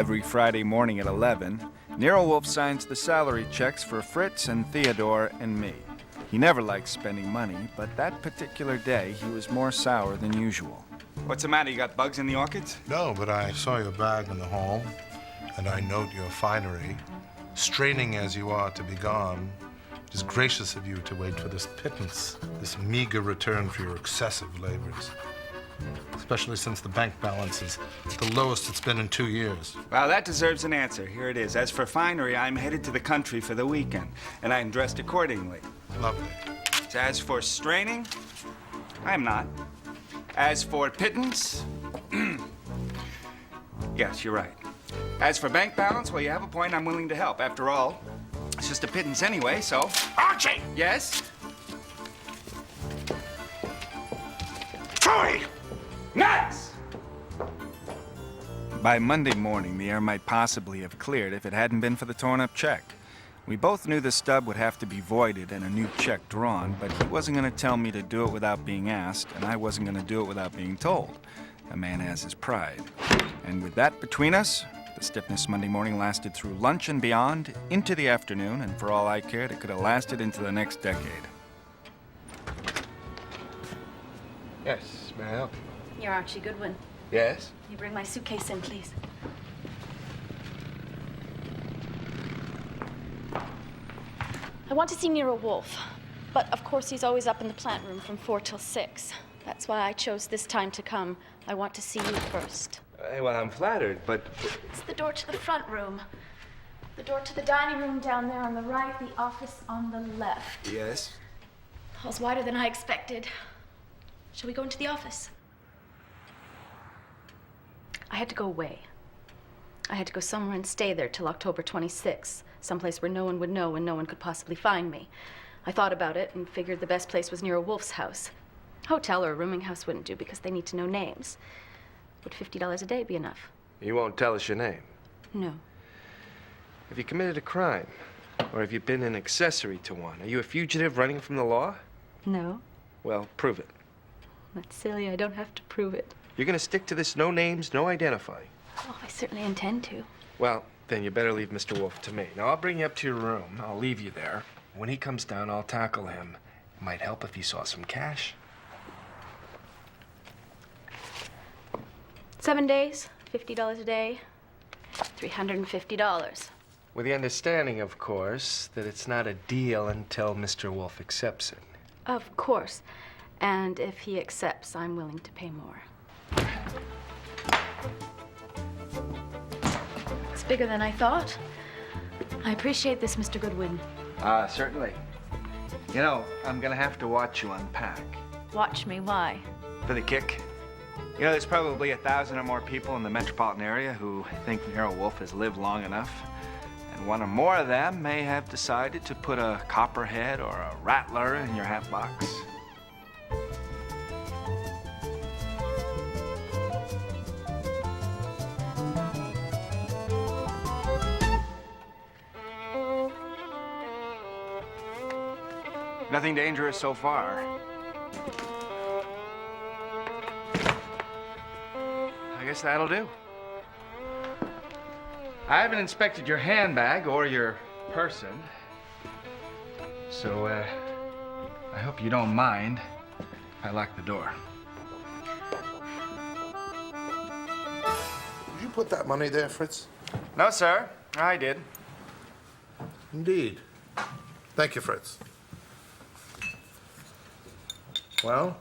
Every Friday morning at 11, Nero Wolfe signs the salary checks for Fritz and Theodore and me. He never likes spending money, but that particular day he was more sour than usual. What's the matter? You got bugs in the orchids? No, but I saw your bag in the hall, and I note your finery. Straining as you are to be gone, it is gracious of you to wait for this pittance, this meager return for your excessive labors. Especially since the bank balance is the lowest it's been in 2 years. Well, that deserves an answer. Here it is. As for finery, I'm headed to the country for the weekend, and I'm dressed accordingly. Lovely. As for straining, I'm not. As for pittance, yes, you're right. As for bank balance, well, you have a point. I'm willing to help. After all, it's just a pittance anyway, so... Archie! Yes? Troy! Nuts! By Monday morning, the air might possibly have cleared if it hadn't been for the torn-up check. We both knew the stub would have to be voided and a new check drawn, but he wasn't going to tell me to do it without being asked, and I wasn't going to do it without being told. A man has his pride. And with that between us, the stiffness Monday morning lasted through lunch and beyond, into the afternoon, and for all I cared, it could have lasted into the next decade. Yes, may I help you? You're Archie Goodwin. Yes? Can you bring my suitcase in, please? I want to see Nero Wolfe, but of course he's always up in the plant room from 4 till 6. That's why I chose this time to come. I want to see you first. Well, I'm flattered, but... It's the door to the front room. The door to the dining room down there on the right, the office on the left. Yes? Hall's wider than I expected. Shall we go into the office? I had to go away. I had to go somewhere and stay there till October 26th, someplace where no one would know and no one could possibly find me. I thought about it and figured the best place was Nero Wolfe's house. Hotel or a rooming house wouldn't do because they need to know names. Would $50 a day be enough? You won't tell us your name? No. Have you committed a crime? Or have you been an accessory to one? Are you a fugitive running from the law? No. Well, prove it. That's silly. I don't have to prove it. You're gonna stick to this no names, no identify. Oh, I certainly intend to. Well, then you better leave Mr. Wolfe to me. Now, I'll bring you up to your room. I'll leave you there. When he comes down, I'll tackle him. It might help if he saw some cash. 7 days, $50 a day, $350. With the understanding, of course, that it's not a deal until Mr. Wolfe accepts it. Of course. And if he accepts, I'm willing to pay more. It's bigger than I thought. I appreciate this, Mr. Goodwin. Certainly. You know, I'm gonna have to watch you unpack. Watch me, why? For the kick. You know, there's probably 1,000 or more people in the metropolitan area who think Nero Wolfe has lived long enough. And one or more of them may have decided to put a copperhead or a rattler in your hat box. Nothing dangerous so far. I guess that'll do. I haven't inspected your handbag or your person, so I hope you don't mind if I lock the door. Did you put that money there, Fritz? No, sir. I did. Indeed. Thank you, Fritz. Well,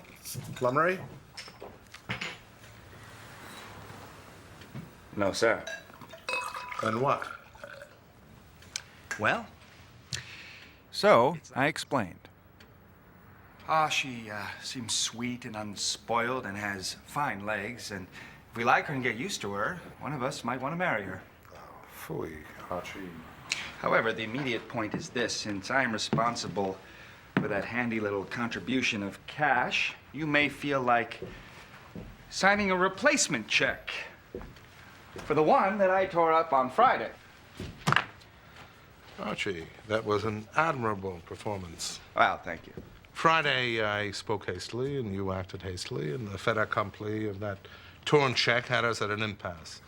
flummery? No, sir. And what? Well? So, I explained. She seems sweet and unspoiled and has fine legs, and if we like her and get used to her, one of us might want to marry her. Phooey, Archie. However, the immediate point is this. Since I'm responsible for that handy little contribution of cash, you may feel like signing a replacement check for the one that I tore up on Friday. Archie, that was an admirable performance. Well, thank you. Friday, I spoke hastily, and you acted hastily, and the fait accompli of that torn check had us at an impasse.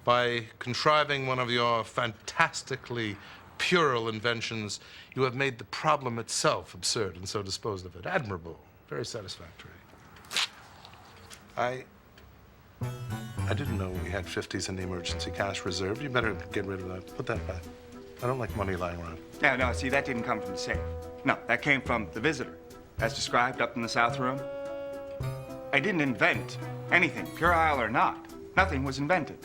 By contriving one of your fantastically puerile inventions, you have made the problem itself absurd and so disposed of it. Admirable. Very satisfactory. I didn't know we had 50s in the emergency cash reserve. You better get rid of that. Put that back. I don't like money lying around. No, see, that didn't come from the safe. No, that came from the visitor, as described up in the south room. I didn't invent anything, puerile or not. Nothing was invented.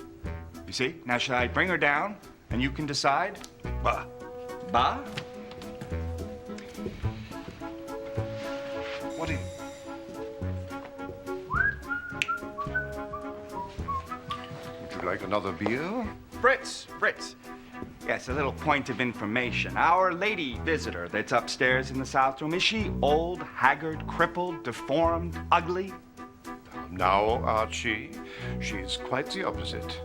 You see? Now, should I bring her down and you can decide? Bah. Bah? What do you... Would you like another beer? Fritz. Yes, a little point of information. Our lady visitor that's upstairs in the south room, is she old, haggard, crippled, deformed, ugly? Now, Archie, she's quite the opposite.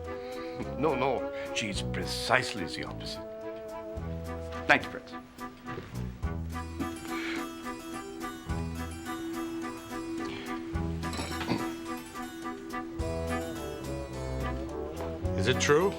No, she's precisely the opposite. Thank you, Fritz. Is it true?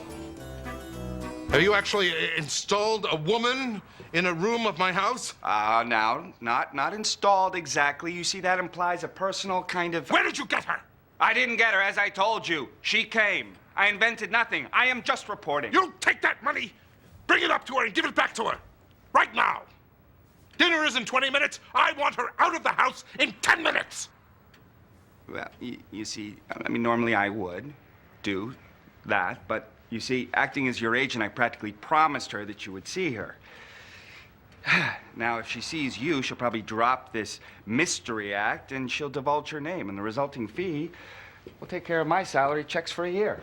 Have you actually installed a woman in a room of my house? Now, not installed exactly. You see, that implies a personal kind of... Where did you get her? I didn't get her, as I told you. She came. I invented nothing. I am just reporting. You take that money, bring it up to her, and give it back to her. Right now. Dinner is in 20 minutes. I want her out of the house in 10 minutes. Well, you see, I mean, normally I would do that, but you see, acting as your agent, I practically promised her that you would see her. Now, if she sees you, she'll probably drop this mystery act and she'll divulge her name, and the resulting fee will take care of my salary checks for a year.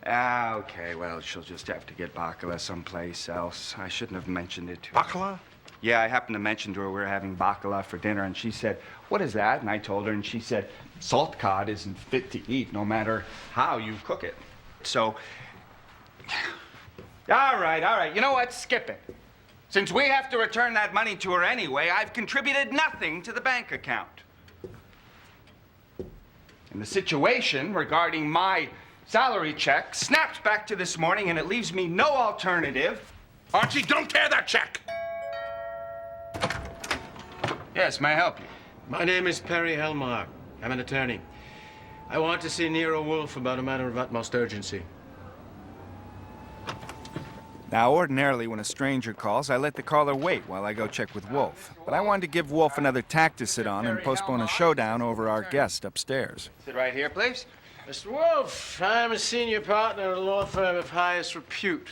Okay, well, she'll just have to get bacala someplace else. I shouldn't have mentioned it to her. Bacala? Yeah, I happened to mention to her we were having bacala for dinner, and she said, "What is that?" And I told her, and she said, "Salt cod isn't fit to eat, no matter how you cook it." So, all right. You know what? Skip it. Since we have to return that money to her anyway, I've contributed nothing to the bank account. And the situation regarding my salary check snaps back to this morning, and it leaves me no alternative. Archie, don't tear that check. Yes, may I help you? My name is Perry Hellmark. I'm an attorney. I want to see Nero Wolfe about a matter of utmost urgency. Now, ordinarily, when a stranger calls, I let the caller wait while I go check with Wolfe. But I wanted to give Wolfe another tack to sit on and postpone a showdown over our guest upstairs. Sit right here, please. Mr. Wolfe, I'm a senior partner at a law firm of highest repute.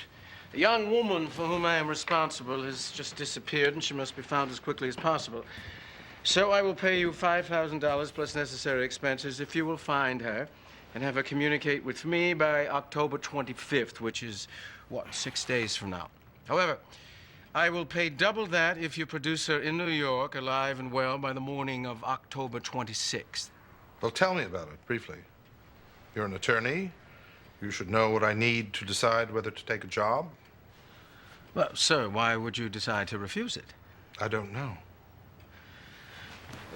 A young woman for whom I am responsible has just disappeared, and she must be found as quickly as possible. So I will pay you $5,000 plus necessary expenses if you will find her and have her communicate with me by October 25th, which is, 6 days from now. However, I will pay double that if you produce her in New York, alive and well, by the morning of October 26th. Well, tell me about it, briefly. You're an attorney. You should know what I need to decide whether to take a job. Well, sir, why would you decide to refuse it? I don't know.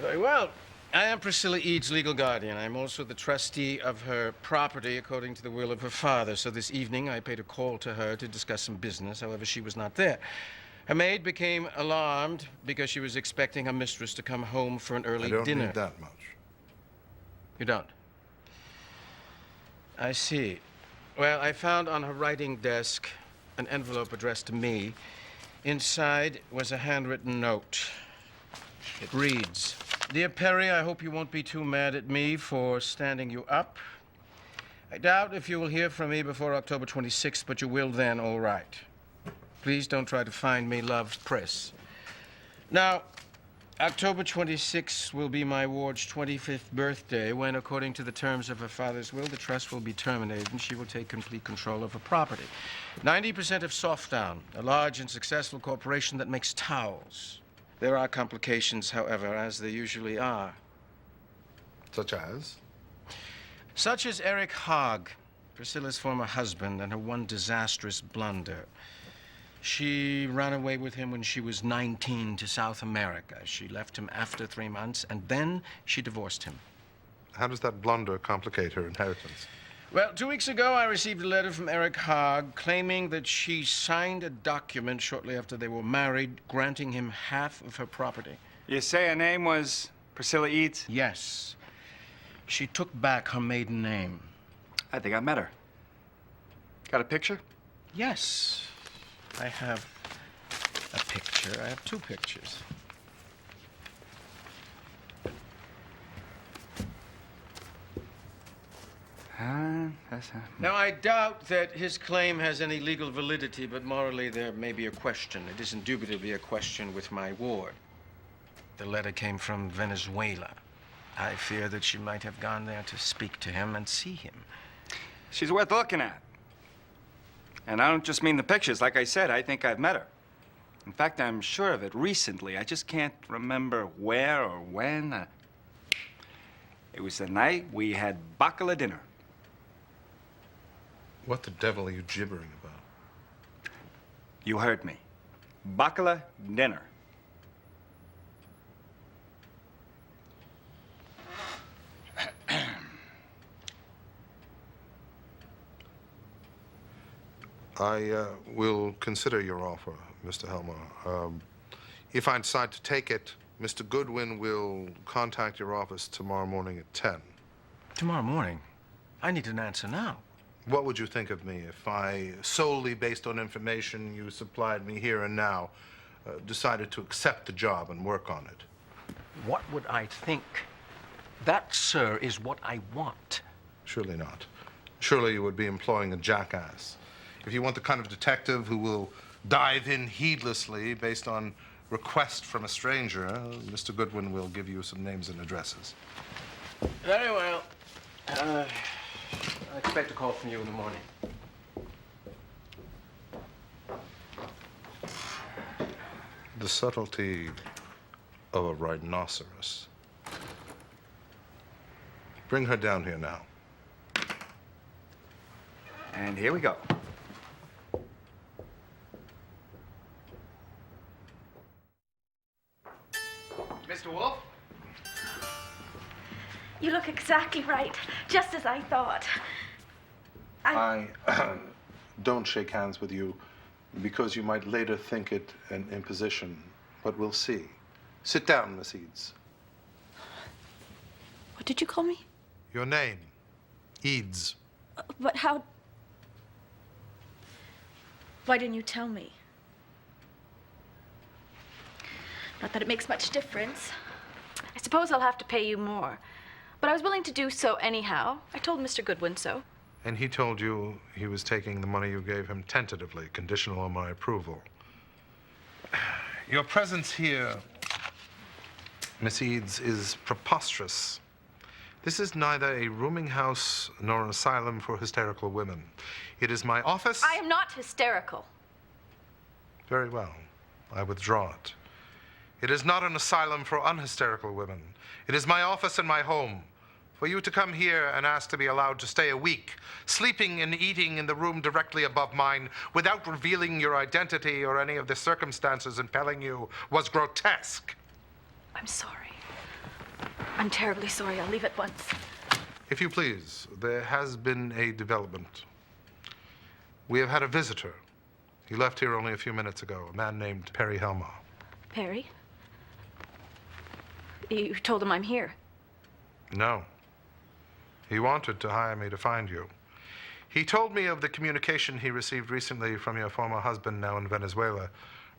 Very well. I am Priscilla Eads' legal guardian. I'm also the trustee of her property according to the will of her father. So this evening I paid a call to her to discuss some business. However, she was not there. Her maid became alarmed because she was expecting her mistress to come home for an early dinner. I don't need that much. You don't? I see. Well, I found on her writing desk an envelope addressed to me. Inside was a handwritten note. It reads, "Dear Perry, I hope you won't be too mad at me for standing you up. I doubt if you will hear from me before October 26th, but you will then, all right. Please don't try to find me. Love, Pris." Now, October 26th will be my ward's 25th birthday when, according to the terms of her father's will, the trust will be terminated and she will take complete control of her property. 90% of Softdown, a large and successful corporation that makes towels. There are complications, however, as there usually are. Such as? Such as Eric Hogg, Priscilla's former husband, and her one disastrous blunder. She ran away with him when she was 19 to South America. She left him after 3 months, and then she divorced him. How does that blunder complicate her inheritance? Well, 2 weeks ago, I received a letter from Eric Haag claiming that she signed a document shortly after they were married, granting him half of her property. You say her name was Priscilla Eads? Yes. She took back her maiden name. I think I met her. Got a picture? Yes. I have a picture. I have 2 pictures. Now, I doubt that his claim has any legal validity, but morally there may be a question. It is indubitably a question with my ward. The letter came from Venezuela. I fear that she might have gone there to speak to him and see him. She's worth looking at. And I don't just mean the pictures. Like I said, I think I've met her. In fact, I'm sure of it recently. I just can't remember where or when. It was the night we had bacala dinner. What the devil are you gibbering about? You heard me. Bacala dinner. I will consider your offer, Mr. Helmer. If I decide to take it, Mr. Goodwin will contact your office tomorrow morning at 10. Tomorrow morning? I need an answer now. What would you think of me if I, solely based on information you supplied me here and now, decided to accept the job and work on it? What would I think? That, sir, is what I want. Surely not. Surely you would be employing a jackass. If you want the kind of detective who will dive in heedlessly based on request from a stranger, Mr. Goodwin will give you some names and addresses. Very well. I expect a call from you in the morning. The subtlety of a rhinoceros. Bring her down here now. And here we go. Mr. Wolfe? You look exactly right, just as I thought. I don't shake hands with you because you might later think it an imposition, but we'll see. Sit down, Miss Eads. What did you call me? Your name, Eads. But how... Why didn't you tell me? Not that it makes much difference. I suppose I'll have to pay you more. But I was willing to do so anyhow. I told Mr. Goodwin so. And he told you he was taking the money you gave him tentatively, conditional on my approval. Your presence here, Miss Eads, is preposterous. This is neither a rooming house nor an asylum for hysterical women. It is my office. I am not hysterical. Very well. I withdraw it. It is not an asylum for unhysterical women. It is my office and my home. For you to come here and ask to be allowed to stay a week, sleeping and eating in the room directly above mine without revealing your identity or any of the circumstances impelling you was grotesque. I'm sorry. I'm terribly sorry. I'll leave at once. If you please, there has been a development. We have had a visitor. He left here only a few minutes ago, a man named Perry Helmer. Perry? You told him I'm here. No. He wanted to hire me to find you. He told me of the communication he received recently from your former husband, now in Venezuela,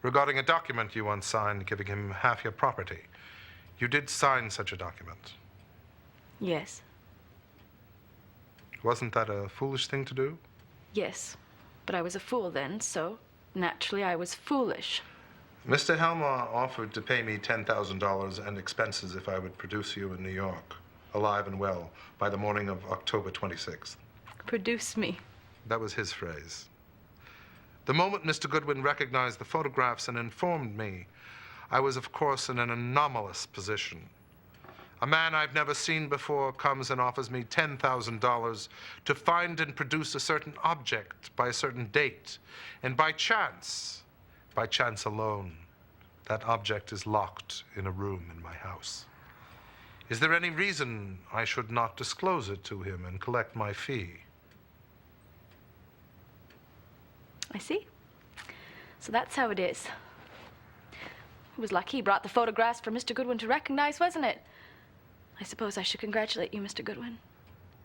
regarding a document you once signed giving him half your property. You did sign such a document. Yes. Wasn't that a foolish thing to do? Yes. But I was a fool then, so naturally I was foolish. Mr. Helmer offered to pay me $10,000 and expenses if I would produce you in New York, alive and well, by the morning of October 26th. Produce me. That was his phrase. The moment Mr. Goodwin recognized the photographs and informed me, I was, of course, in an anomalous position. A man I've never seen before comes and offers me $10,000 to find and produce a certain object by a certain date. And by chance alone, that object is locked in a room in my house. Is there any reason I should not disclose it to him and collect my fee? I see. So that's how it is. It was lucky he brought the photographs for Mr. Goodwin to recognize, wasn't it? I suppose I should congratulate you, Mr. Goodwin.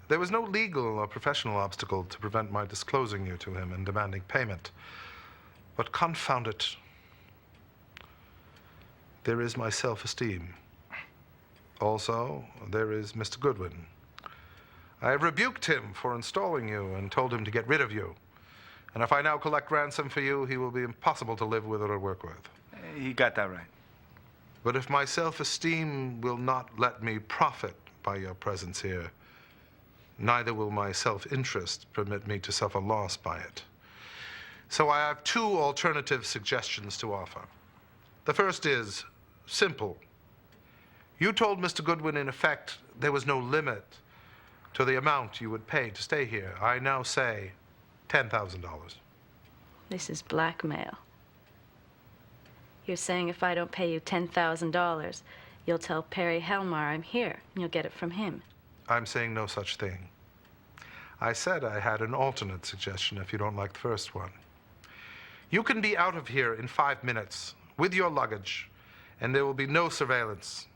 There was no legal or professional obstacle to prevent my disclosing you to him and demanding payment. But confound it, there is my self-esteem. Also, there is Mr. Goodwin. I have rebuked him for installing you and told him to get rid of you. And if I now collect ransom for you, he will be impossible to live with or work with. He got that right. But if my self-esteem will not let me profit by your presence here, neither will my self-interest permit me to suffer loss by it. So I have two alternative suggestions to offer. The first is simple. You told Mr. Goodwin, in effect, there was no limit to the amount you would pay to stay here. I now say $10,000. This is blackmail. You're saying if I don't pay you $10,000, you'll tell Perry Helmar I'm here, and you'll get it from him. I'm saying no such thing. I said I had an alternate suggestion if you don't like the first one. You can be out of here in 5 minutes with your luggage, and there will be no surveillance.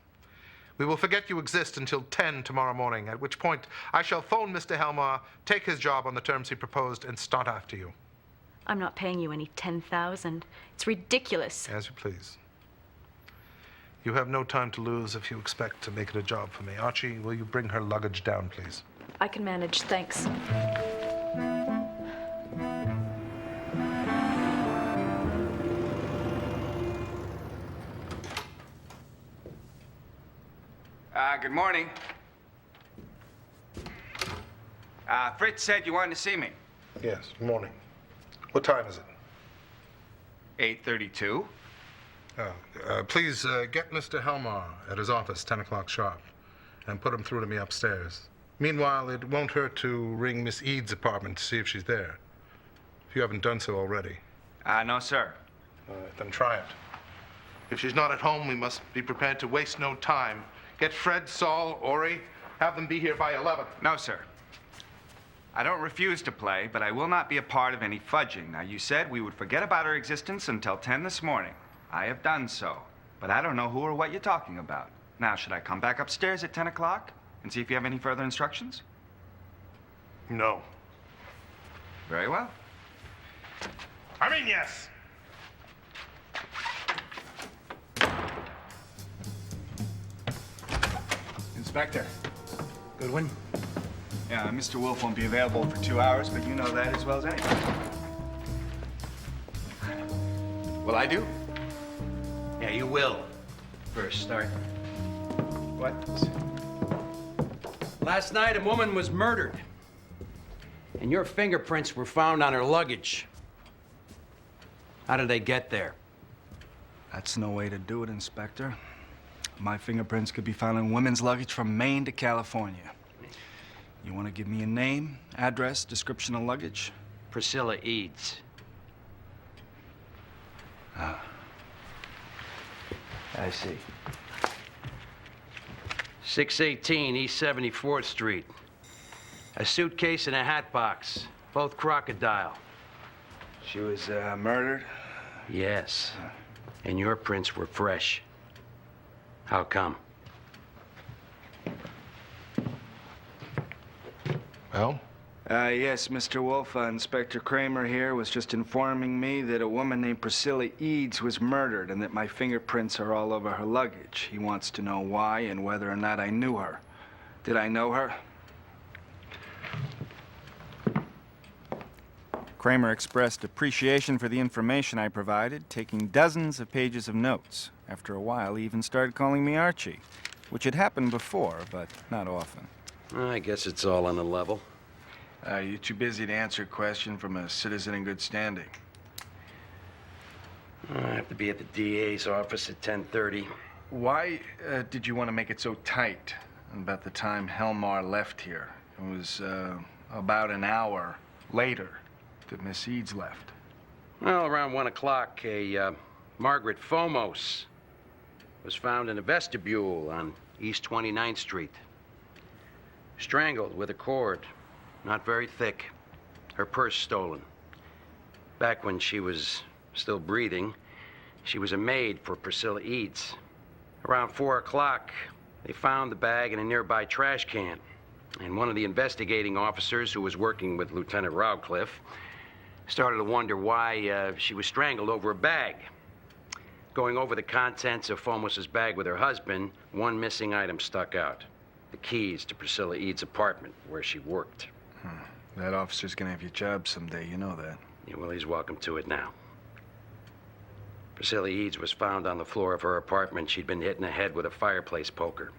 We will forget you exist until 10 tomorrow morning, at which point I shall phone Mr. Helmar, take his job on the terms he proposed, and start after you. I'm not paying you any $10,000. It's ridiculous. As you please. You have no time to lose if you expect to make it a job for me. Archie, will you bring her luggage down, please? I can manage, thanks. Good morning. Fritz said you wanted to see me. Yes, good morning. What time is it? 8:32. Please get Mr. Helmar at his office, 10 o'clock sharp, and put him through to me upstairs. Meanwhile, it won't hurt to ring Miss Eads' apartment to see if she's there, if you haven't done so already. No, sir. Then try it. If she's not at home, we must be prepared to waste no time. Get Fred, Saul, Ori, have them be here by 11. No, sir. I don't refuse to play, but I will not be a part of any fudging. Now, you said we would forget about our existence until 10 this morning. I have done so, but I don't know who or what you're talking about. Now, should I come back upstairs at 10 o'clock and see if you have any further instructions? No. Very well. I mean, yes. Inspector. Goodwin? Yeah, Mr. Wolfe won't be available for 2 hours, but you know that as well as anyone. Will I do? Yeah, you will. First, start. What? Last night, a woman was murdered, and your fingerprints were found on her luggage. How did they get there? That's no way to do it, Inspector. My fingerprints could be found in women's luggage from Maine to California. You want to give me a name, address, description of luggage? Priscilla Eads. I see. 618 East 74th Street. A suitcase and a hat box, both crocodile. She was murdered? Yes. And your prints were fresh. How come? Well? Yes, Mr. Wolfe. Inspector Kramer here was just informing me that a woman named Priscilla Eads was murdered and that my fingerprints are all over her luggage. He wants to know why and whether or not I knew her. Did I know her? Kramer expressed appreciation for the information I provided, taking dozens of pages of notes. After a while, he even started calling me Archie, which had happened before, but not often. I guess it's all on the level. You're too busy to answer a question from a citizen in good standing. I have to be at the DA's office at 10:30. Why did you want to make it so tight about the time Helmar left here? It was about an hour later that Miss Eads left. Well, around 1 o'clock, a Margaret Fomos was found in a vestibule on East 29th Street. Strangled with a cord, not very thick. Her purse stolen. Back when she was still breathing, she was a maid for Priscilla Eads. Around 4 o'clock, they found the bag in a nearby trash can. And one of the investigating officers who was working with Lieutenant Rowcliffe started to wonder why she was strangled over a bag. Going over the contents of Fomos's bag with her husband, one missing item stuck out. The keys to Priscilla Eads' apartment, where she worked. That officer's gonna have your job someday, you know that. Yeah, well, he's welcome to it now. Priscilla Eads was found on the floor of her apartment. She'd been hit in the head with a fireplace poker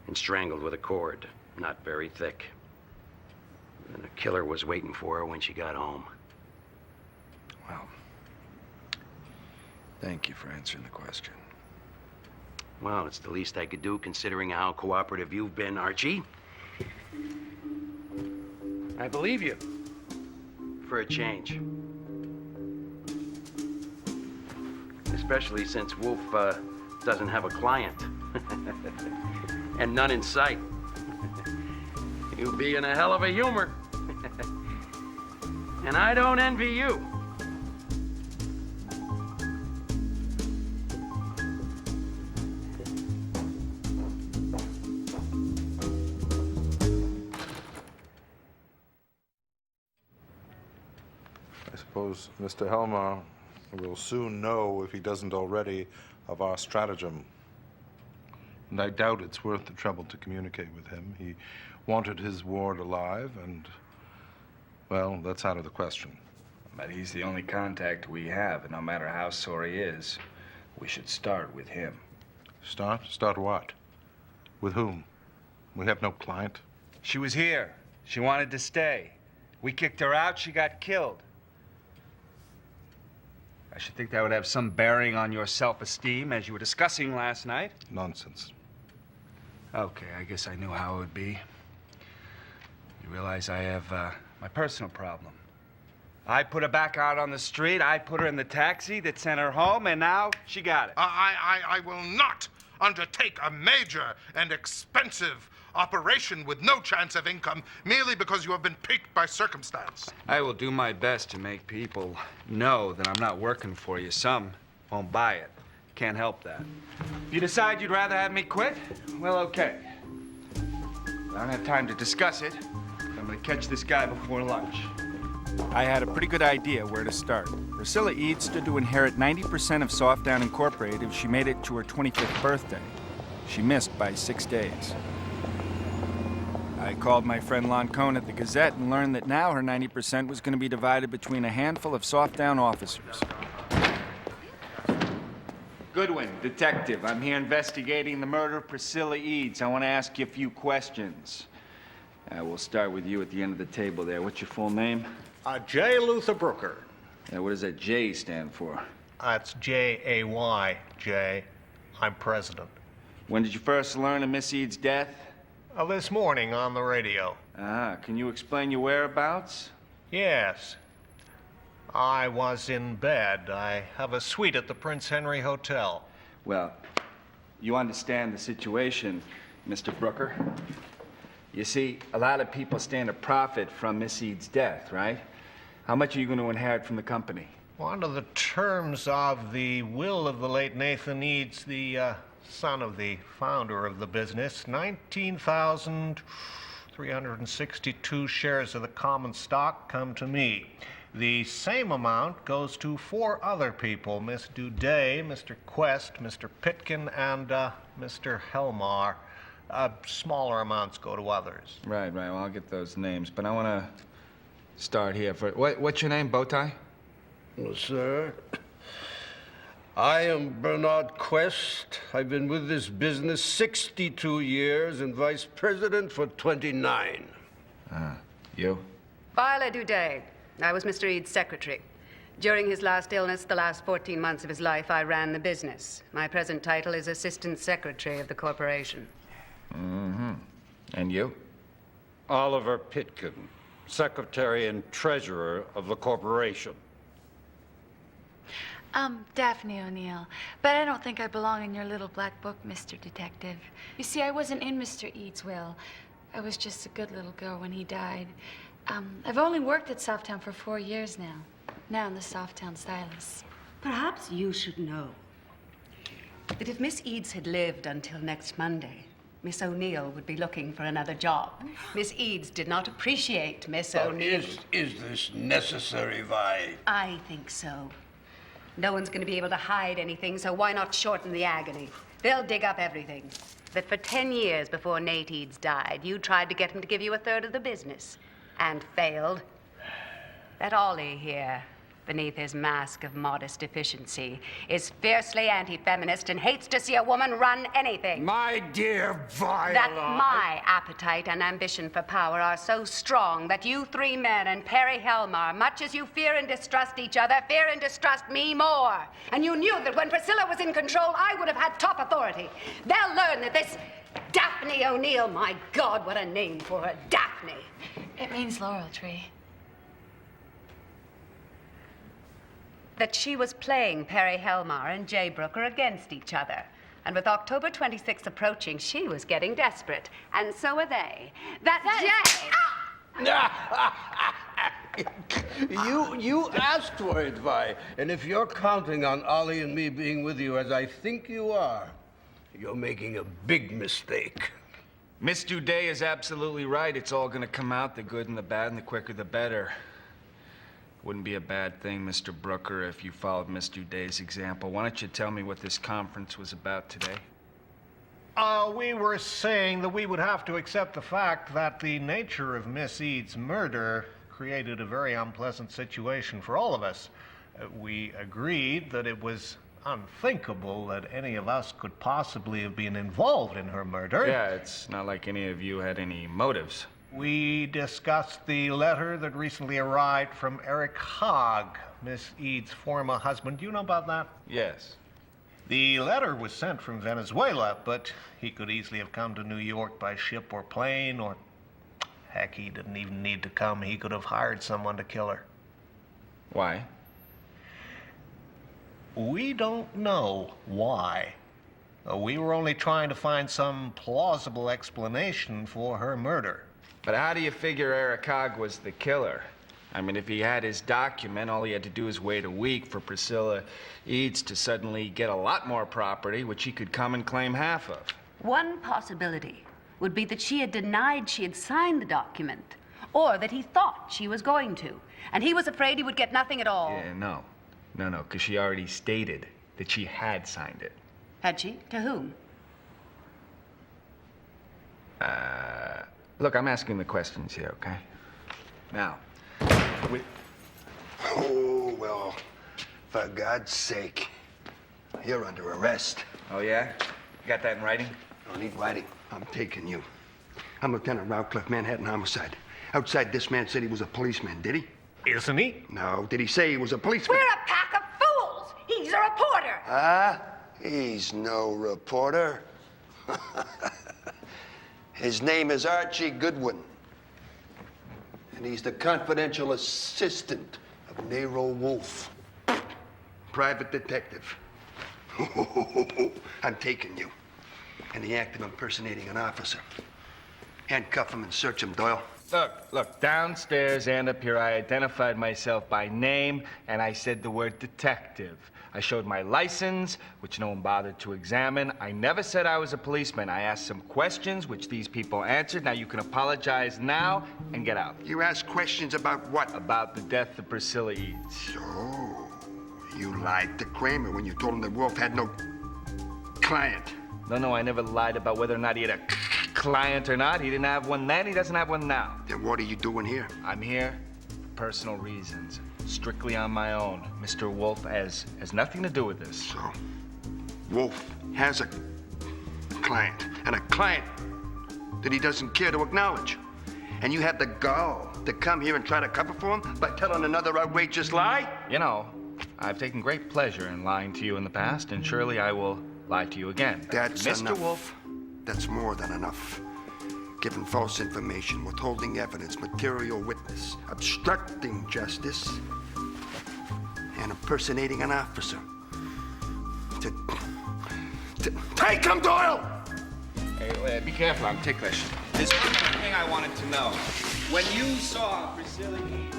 and strangled with a cord, not very thick. And the killer was waiting for her when she got home. Well, thank you for answering the question. Well, it's the least I could do considering how cooperative you've been, Archie. I believe you. For a change. Especially since Wolfe doesn't have a client. And none in sight. You'll be in a hell of a humor. And I don't envy you. I suppose Mr. Helmar will soon know, if he doesn't already, of our stratagem. And I doubt it's worth the trouble to communicate with him. He wanted his ward alive, and, well, that's out of the question. But he's the only contact we have, and no matter how sore he is, we should start with him. Start? Start what? With whom? We have no client. She was here. She wanted to stay. We kicked her out, she got killed. I should think that would have some bearing on your self-esteem, as you were discussing last night. Nonsense. Okay, I guess I knew how it would be. You realize I have my personal problem. I put her back out on the street, I put her in the taxi that sent her home, and now she got it. I will not undertake a major and expensive operation with no chance of income merely because you have been piqued by circumstance. I will do my best to make people know that I'm not working for you. Some won't buy it. Can't help that. If you decide you'd rather have me quit, well, okay. I don't have time to discuss it. I'm gonna catch this guy before lunch. I had a pretty good idea where to start. Priscilla Eads stood to inherit 90% of Softdown Incorporated if she made it to her 25th birthday. She missed by 6 days. I called my friend Lon Cohn at the Gazette and learned that now her 90% was going to be divided between a handful of Softdown officers. Goodwin, detective. I'm here investigating the murder of Priscilla Eads. I want to ask you a few questions. We'll start with you at the end of the table there. What's your full name? J. Luther Brooker. What does that J stand for? That's J-A-Y, J. I'm president. When did you first learn of Miss Eads' death? This morning on the radio. Can you explain your whereabouts? Yes. I was in bed. I have a suite at the Prince Henry Hotel. Well, you understand the situation, Mr. Brooker. You see, a lot of people stand to profit from Miss Eads' death, right? How much are you going to inherit from the company? Well, under the terms of the will of the late Nathan Eads, the son of the founder of the business, 19,362 shares of the common stock come to me. The same amount goes to 4 other people, Miss Duday, Mr. Quest, Mr. Pitkin, and Mr. Helmar. Smaller amounts go to others. Right. Well, I'll get those names, but I want to start here. What's your name, Bowtie? Well, sir, I am Bernard Quest. I've been with this business 62 years and vice president for 29. You? Viola Duday. I was Mr. Eads' secretary. During his last illness, the last 14 months of his life, I ran the business. My present title is assistant secretary of the corporation. Mm-hmm. And you? Oliver Pitkin, secretary and treasurer of the corporation. Daphne O'Neill. But I don't think I belong in your little black book, Mr. Detective. You see, I wasn't in Mr. Eads' will. I was just a good little girl when he died. I've only worked at Softtown for 4 years now. now in the Softtown Stylus. Perhaps you should know that if Miss Eads had lived until next Monday, Miss O'Neill would be looking for another job. Miss Eads did not appreciate Miss O'Neill. Is this necessary, Vi? I think so. No one's going to be able to hide anything, so why not shorten the agony? They'll dig up everything. That for 10 years before Nate Eads died, you tried to get him to give you a third of the business, and failed. That Ollie here, beneath his mask of modest efficiency, is fiercely anti-feminist and hates to see a woman run anything. My dear Viola. That my appetite and ambition for power are so strong that you three men and Perry Helmar, much as you fear and distrust each other, fear and distrust me more. And you knew that when Priscilla was in control, I would have had top authority. They'll learn that this Daphne O'Neill, my God, what a name for her, Daphne. It means laurel tree. That she was playing Perry Helmar and Jay Brooker against each other. And with October 26th approaching, she was getting desperate. And so are they. You asked for it, Vi. And if you're counting on Ollie and me being with you as I think you are, you're making a big mistake. Miss Duday is absolutely right. It's all gonna come out, the good and the bad, and the quicker the better. Wouldn't be a bad thing, Mr. Brooker, if you followed Miss Duday's example. Why don't you tell me what this conference was about today? We were saying that we would have to accept the fact that the nature of Miss Eads' murder created a very unpleasant situation for all of us. We agreed that it was unthinkable that any of us could possibly have been involved in her murder. Yeah, it's not like any of you had any motives. We discussed the letter that recently arrived from Eric Hogg, Miss Eads' former husband. Do you know about that? Yes. The letter was sent from Venezuela, but he could easily have come to New York by ship or plane, or heck, he didn't even need to come. He could have hired someone to kill her. Why? We don't know why. We were only trying to find some plausible explanation for her murder. But how do you figure Eric Hogg was the killer? I mean, if he had his document, all he had to do is wait a week for Priscilla Eads to suddenly get a lot more property, which he could come and claim half of. One possibility would be that she had denied she had signed the document, or that he thought she was going to, and he was afraid he would get nothing at all. Yeah, no, because she already stated that she had signed it. Had she? To whom? Look, I'm asking the questions here, okay? Now, Oh, well, for God's sake, you're under arrest. Oh, yeah? You got that in writing? Don't need writing. I'm taking you. I'm Lieutenant Rawcliffe, Manhattan Homicide. Outside, this man said he was a policeman, did he? Isn't he? No, did he say he was a policeman? We're a pack of fools! He's a reporter! He's no reporter. His name is Archie Goodwin. And he's the confidential assistant of Nero Wolfe. Private detective. I'm taking you. In the act of impersonating an officer. Handcuff him and search him, Doyle. Look, downstairs and up here, I identified myself by name, and I said the word detective. I showed my license, which no one bothered to examine. I never said I was a policeman. I asked some questions, which these people answered. Now you can apologize now and get out. You asked questions about what? About the death of Priscilla Eads. So, you lied to Kramer when you told him that Wolfe had no client. No, I never lied about whether or not he had a client or not. He didn't have one then, he doesn't have one now. Then what are you doing here? I'm here for personal reasons. Strictly on my own. Mr. Wolfe has nothing to do with this. So, Wolfe has a client, and a client that he doesn't care to acknowledge. And you have the gall to come here and try to cover for him by telling another outrageous lie? You know, I've taken great pleasure in lying to you in the past, and surely I will lie to you again. That's Mr. enough. Wolfe. That's more than enough. Giving false information, withholding evidence, material witness, obstructing justice, and impersonating an officer. To take him, Doyle! Hey, be careful, I'm ticklish. There's one more thing I wanted to know. When you saw Priscilla Eads...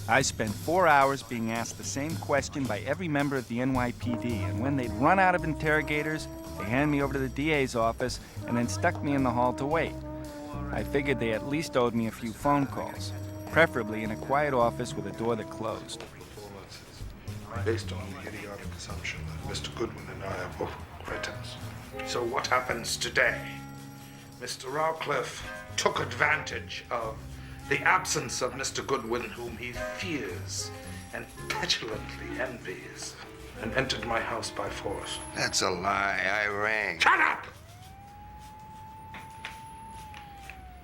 I spent 4 hours being asked the same question by every member of the NYPD, and when they'd run out of interrogators, they handed me over to the DA's office and then stuck me in the hall to wait. I figured they at least owed me a few phone calls, preferably in a quiet office with a door that closed. Based on the idiotic assumption that Mr. Goodwin and I are both acquaintance. So what happens today? Mr. Rawcliffe took advantage of the absence of Mr. Goodwin, whom he fears and petulantly envies, and entered my house by force. That's a lie. I rang. Shut up!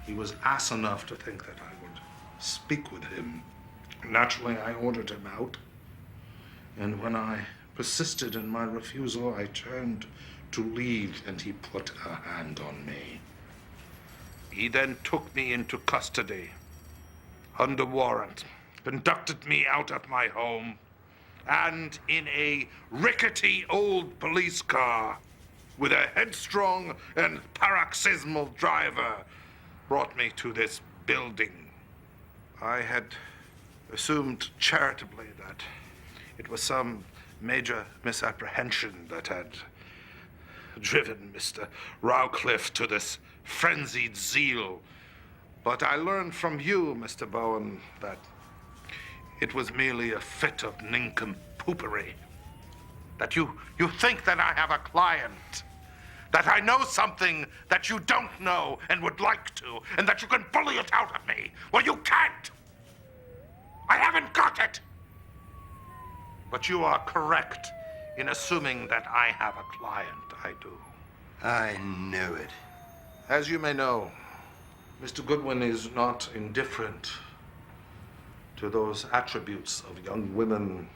He was ass enough to think that I would speak with him. Naturally, I ordered him out. And when I persisted in my refusal, I turned to leave, and he put a hand on me. He then took me into custody under warrant, conducted me out of my home, and in a rickety old police car with a headstrong and paroxysmal driver brought me to this building. I had assumed charitably that it was some major misapprehension that had driven Mr. Rawcliffe to this frenzied zeal. But I learned from you, Mr. Bowen, that it was merely a fit of nincompoopery. That you think that I have a client, that I know something that you don't know and would like to, and that you can bully it out of me. Well, you can't. I haven't got it. But you are correct in assuming that I have a client. I do. I knew it. As you may know, Mr. Goodwin is not indifferent to those attributes of young women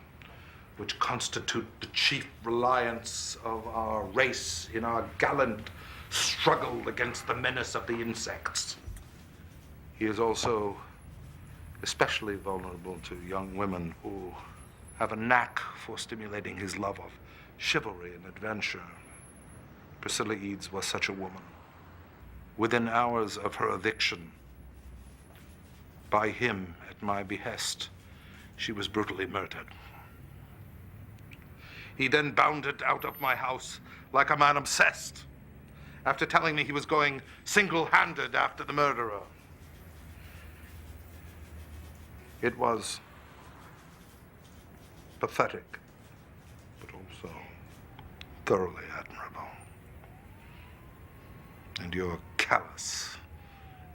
which constitute the chief reliance of our race in our gallant struggle against the menace of the insects. He is also especially vulnerable to young women who have a knack for stimulating his love of chivalry and adventure. Priscilla Eads was such a woman. Within hours of her eviction, by him at my behest, she was brutally murdered. He then bounded out of my house like a man obsessed, after telling me he was going single-handed after the murderer. It was pathetic, but also thoroughly admirable. And your callous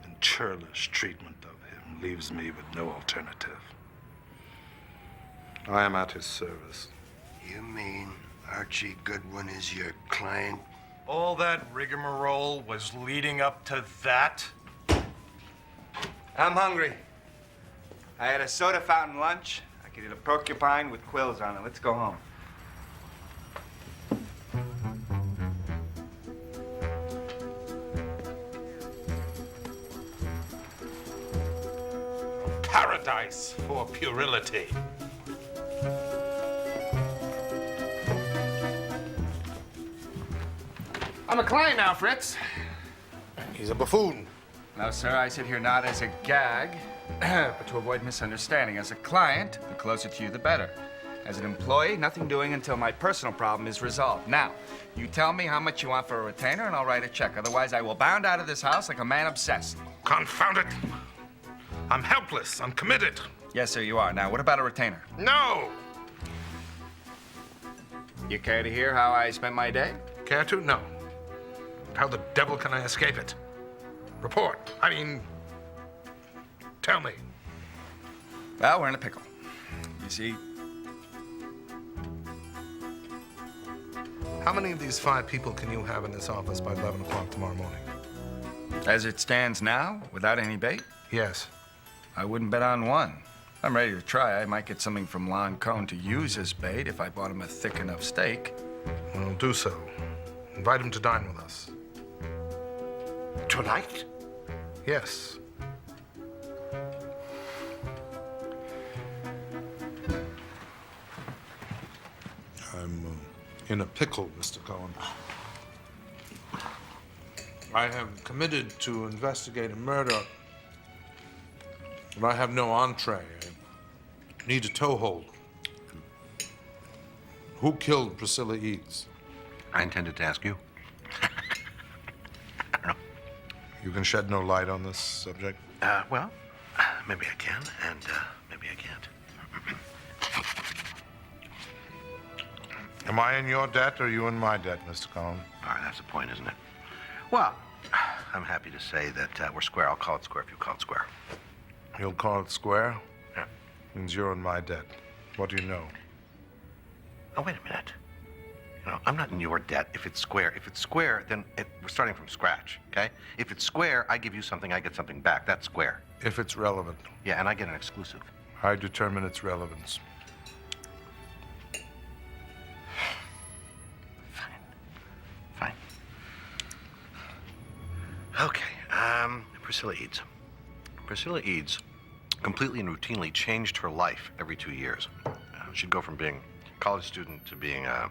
and churlish treatment of him leaves me with no alternative. I am at his service. You mean Archie Goodwin is your client? All that rigmarole was leading up to that? I'm hungry. I had a soda fountain lunch. I could eat a porcupine with quills on it. Let's go home. Paradise for puerility. I'm a client now, Fritz. He's a buffoon. No, sir, I sit here not as a gag, but to avoid misunderstanding. As a client, the closer to you, the better. As an employee, nothing doing until my personal problem is resolved. Now, you tell me how much you want for a retainer, and I'll write a check. Otherwise, I will bound out of this house like a man obsessed. Confound it. I'm helpless. I'm committed. Yes, sir, you are. Now, what about a retainer? No! You care to hear how I spent my day? Care to? No. How the devil can I escape it? Report. Tell me. Well, we're in a pickle. You see, how many of these 5 people can you have in this office by 11 o'clock tomorrow morning? as it stands now, without any bait, Yes. I wouldn't bet on one. I'm ready to try. I might get something from Lon Cohn to use as bait if I bought him a thick enough steak. Well, do so. Invite him to dine with us. Tonight? Yes. I'm in a pickle, Mr. Cohen. I have committed to investigate a murder, but I have no entree. Need a toehold. Who killed Priscilla Eads? I intended to ask you. You can shed no light on this subject? Well, maybe I can, and maybe I can't. Am I in your debt or are you in my debt, Mr. Cohn? All right, that's the point, isn't it? Well, I'm happy to say that we're square. I'll call it square if you call it square. You'll call it square? Yeah. Means you're in my debt. What do you know? Oh, wait a minute. You know, I'm not in your debt if it's square. If it's square, then we're starting from scratch, okay? If it's square, I give you something, I get something back. That's square. If it's relevant. Yeah, and I get an exclusive. I determine its relevance. Fine. Okay, Priscilla Eads. Priscilla Eads completely and routinely changed her life every 2 years. She'd go from being a college student to being a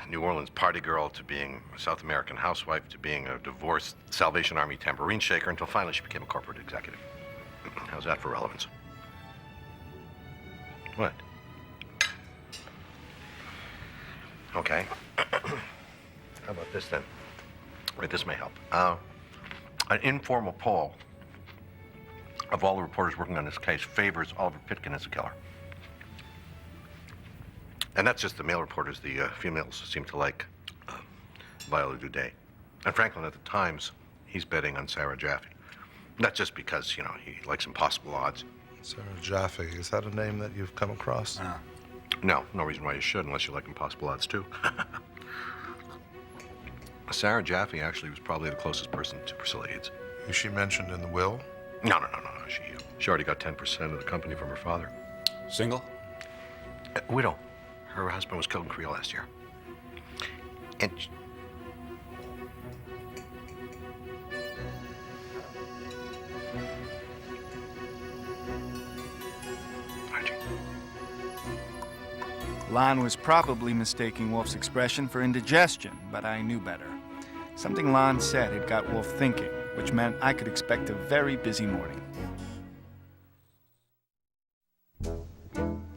New Orleans party girl to being a South American housewife to being a divorced Salvation Army tambourine shaker until finally she became a corporate executive. How's that for relevance? What? Okay. How about this then? Wait, this may help. An informal poll of all the reporters working on this case favors Oliver Pitkin as a killer. And that's just the male reporters. The females seem to like Viola Duday. And Franklin at the Times, he's betting on Sarah Jaffe. Not just because, you know, he likes impossible odds. Sarah Jaffe, is that a name that you've come across? No, no reason why you should, unless you like impossible odds, too. Sarah Jaffe actually was probably the closest person to Priscilla Eads. Is she mentioned in the will? No. She already got 10% of the company from her father. Single? Widow. Her husband was killed in Korea last year. And Lon was probably mistaking Wolfe's expression for indigestion, but I knew better. Something Lon said had got Wolfe thinking, which meant I could expect a very busy morning.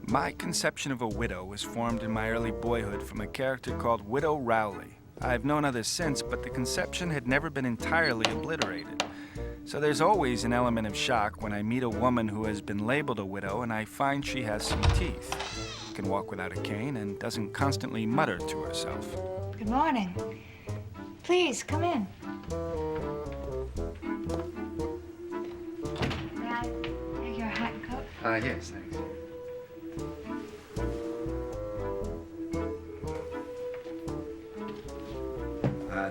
My conception of a widow was formed in my early boyhood from a character called Widow Rowley. I've known others since, but the conception had never been entirely obliterated. So there's always an element of shock when I meet a woman who has been labeled a widow and I find she has some teeth, can walk without a cane, and doesn't constantly mutter to herself. Good morning. Please, come in. May I take your hat and coat? Yes, thanks.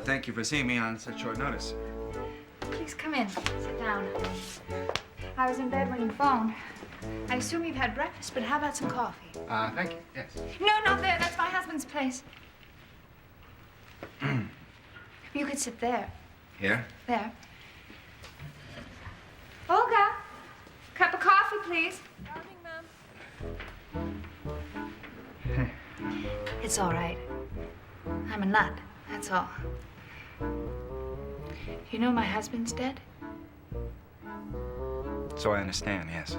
Thank you for seeing me on such short notice. Please come in. Sit down. I was in bed when you phoned. I assume you've had breakfast, but how about some coffee? Thank you, yes. No, not there. That's my husband's place. You could sit there. Here? There. Olga, cup of coffee, please. It's all right. I'm a nut, that's all. You know my husband's dead? So I understand, yes.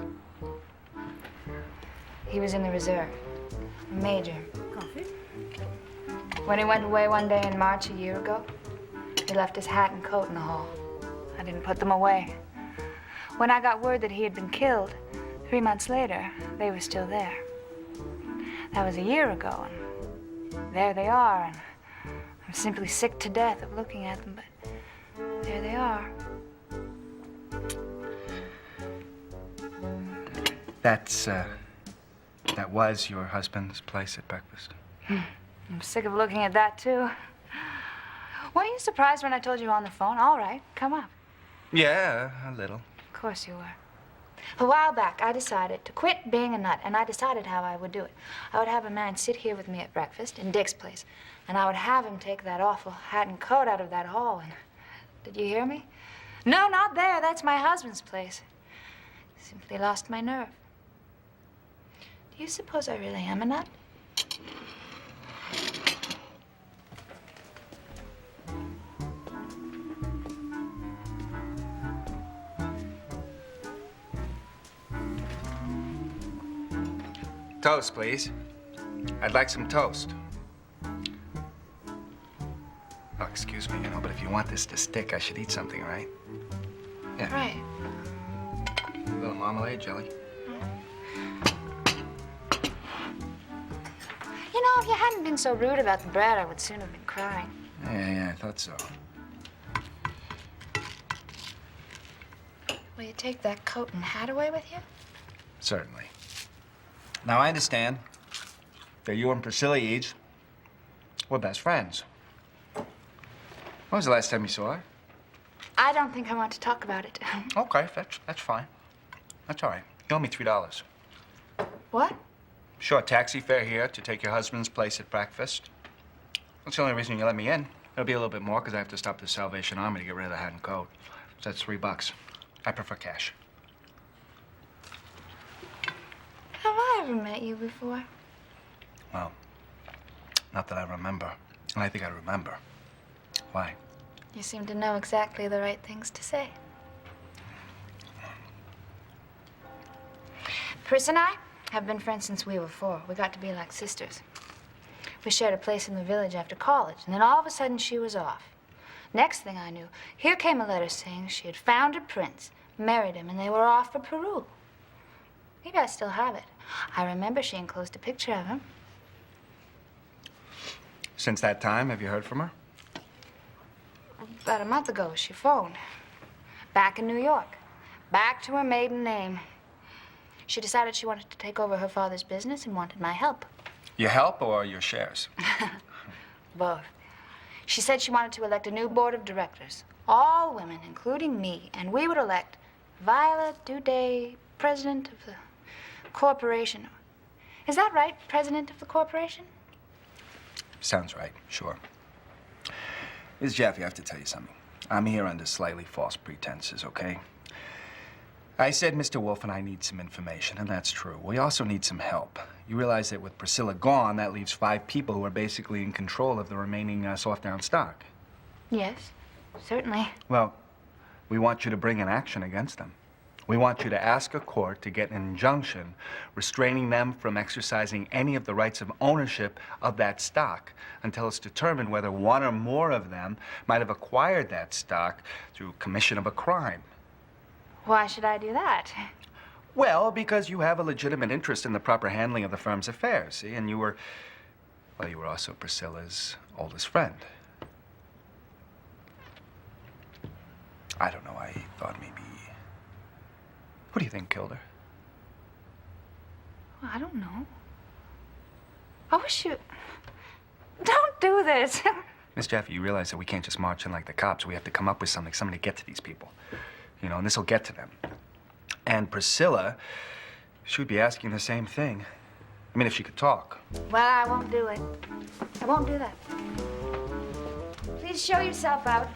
He was in the reserve. A major. Coffee? When he went away one day in March a year ago, he left his hat and coat in the hall. I didn't put them away. When I got word that he had been killed, 3 months later, they were still there. That was a year ago, and there they are, and I'm simply sick to death of looking at them, but there they are. That was your husband's place at breakfast? I'm sick of looking at that, too. Weren't you surprised when I told you on the phone? All right, come up. Yeah, a little. Of course you were. A while back, I decided to quit being a nut, and I decided how I would do it. I would have a man sit here with me at breakfast in Dick's place, and I would have him take that awful hat and coat out of that hall, and... Did you hear me? No, not there. That's my husband's place. Simply lost my nerve. Do you suppose I really am a nut? Toast, please. I'd like some toast. Oh, excuse me, but if you want this to stick, I should eat something, right? Yeah. Right. A little marmalade, jelly. You know, if you hadn't been so rude about the bread, I would soon have been crying. Yeah, I thought so. Will you take that coat and hat away with you? Certainly. Now, I understand that you and Priscilla Eads were best friends. When was the last time you saw her? I don't think I want to talk about it. Okay, that's fine. That's all right. You owe me $3. What? Sure, taxi fare here to take your husband's place at breakfast. That's the only reason you let me in. It'll be a little bit more because I have to stop the Salvation Army to get rid of the hat and coat. So that's $3. I prefer cash. Have I ever met you before? Well, not that I remember. And I think I remember. Why? You seem to know exactly the right things to say. Pris and I have been friends since we were 4. We got to be like sisters. We shared a place in the village after college, and then all of a sudden she was off. Next thing I knew, here came a letter saying she had found a prince, married him, and they were off for Peru. Maybe I still have it. I remember she enclosed a picture of him. Since that time, have you heard from her? About a month ago, she phoned. Back in New York. Back to her maiden name. She decided she wanted to take over her father's business and wanted my help. Your help or your shares? Both. She said she wanted to elect a new board of directors. All women, including me, and we would elect Violet Duday, president of the corporation. Is that right, president of the corporation? Sounds right, sure. Miss Jaffe, I have to tell you something. I'm here under slightly false pretenses, okay? I said Mr. Wolfe and I need some information, and that's true. We also need some help. You realize that with Priscilla gone, that leaves 5 people who are basically in control of the remaining soft-down stock. Yes, certainly. Well, we want you to bring an action against them. We want you to ask a court to get an injunction restraining them from exercising any of the rights of ownership of that stock until it's determined whether one or more of them might have acquired that stock through commission of a crime. Why should I do that? Well, because you have a legitimate interest in the proper handling of the firm's affairs, see? And you were also Priscilla's oldest friend. I don't know, I thought maybe... Who do you think killed her? Well, I don't know. I wish you... Don't do this. Miss Jaffe, you realize that we can't just march in like the cops. We have to come up with something to get to these people. And this will get to them. And Priscilla, she would be asking the same thing. I mean, if she could talk. Well, I won't do it. I won't do that. Please show yourself out.